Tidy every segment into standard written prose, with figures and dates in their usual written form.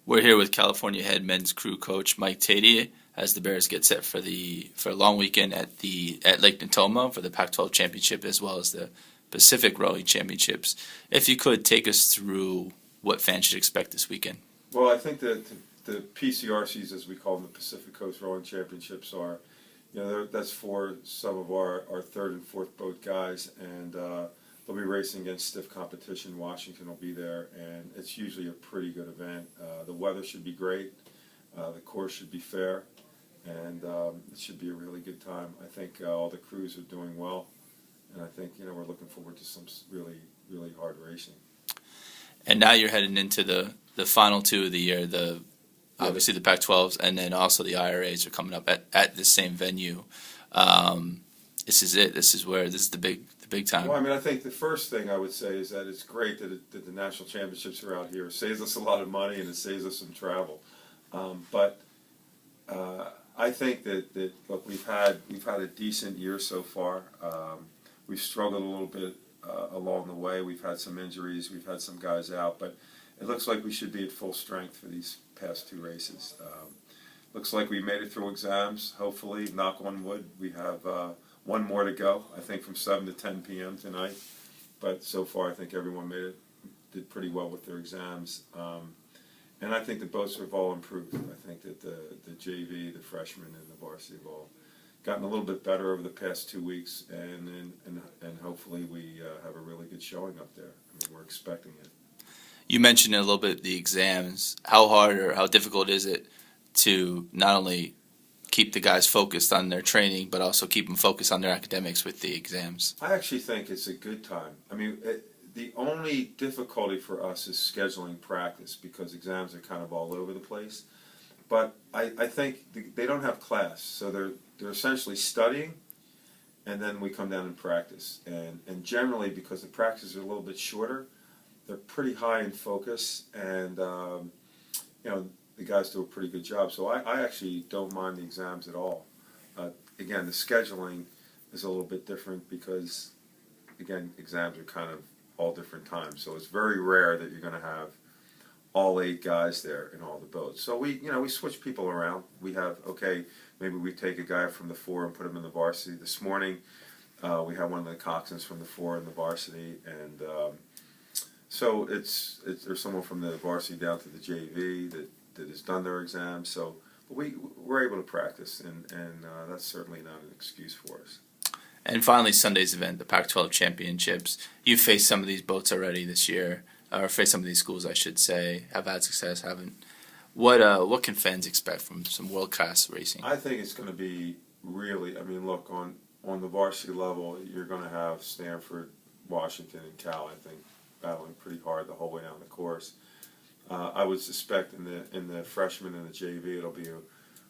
We're here with California head men's crew coach Mike Teti as the Bears get set for a long weekend at Lake Natoma for the Pac-12 Championship as well as the Pacific Rowing Championships. If you could take us through what fans should expect this weekend. Well, I think that the PCRCs, as we call them, the Pacific Coast Rowing Championships, are, that's for some of our third and fourth boat guys, and they'll be racing against stiff competition. Washington will be there, and it's usually a pretty good event. The weather should be great, the course should be fair, and it should be a really good time. I think all the crews are doing well, and I think we're looking forward to some really, really hard racing. And now you're heading into the final two of the year, obviously the Pac-12s, and then also the IRAs are coming up at the same venue. This is it. This is the big time. Well, I think the first thing I would say is that it's great that the national championships are out here. It saves us a lot of money and it saves us some travel. But I think that look, we've had a decent year so far. We've struggled a little bit along the way. We've had some injuries. We've had some guys out, but it looks like we should be at full strength for these past two races. Looks like we made it through exams. Hopefully, knock on wood, we have one more to go. I think from 7 to 10 p.m. tonight. But so far, I think everyone did pretty well with their exams. And I think the boats have all improved. I think that the JV, the freshmen, and the varsity have all gotten a little bit better over the past 2 weeks, and hopefully we have a really good showing up there. We're expecting it. You mentioned a little bit the exams. How hard or how difficult is it to not only keep the guys focused on their training, but also keep them focused on their academics with the exams? I actually think it's a good time. The only difficulty for us is scheduling practice because exams are kind of all over the place. But I think they don't have class, so they're essentially studying, and then we come down and practice. And generally, because the practices are a little bit shorter, they're pretty high in focus, and the guys do a pretty good job. So I actually don't mind the exams at all. Again, the scheduling is a little bit different because, again, exams are kind of all different times. So it's very rare that you're going to have all 8 guys there in all the boats. So we switch people around. We have, maybe we take a guy from the 4 and put him in the varsity. This morning, we had one of the coxswains from the 4 in the varsity, and so there's someone from the varsity down to the JV that has done their exams. So we're able to practice, and that's certainly not an excuse for us. And finally, Sunday's event, the Pac-12 Championships. You've faced some of these boats already this year, or faced some of these schools, I should say. Have had success, haven't. What can fans expect from some world-class racing? I think it's going to be really. Look, on the varsity level, you're going to have Stanford, Washington, and Cal. I think battling pretty hard the whole way down the course. I would suspect in the freshmen and the JV, it'll be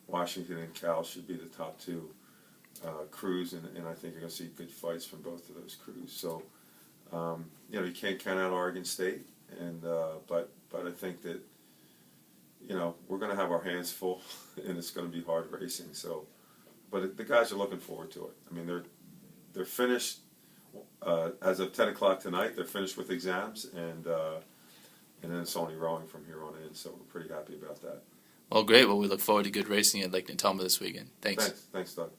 Washington and Cal should be the top 2 crews, and I think you're going to see good fights from both of those crews. So you can't count out Oregon State, and but I think that we're going to have our hands full, and it's going to be hard racing. So, but the guys are looking forward to it. They're finished as of 10 o'clock tonight. They're finished with exams, and then it's only rowing from here on in. So we're pretty happy about that. Well, great. Well, we look forward to good racing at Lake Natoma this weekend. Thanks. Thanks, Doug.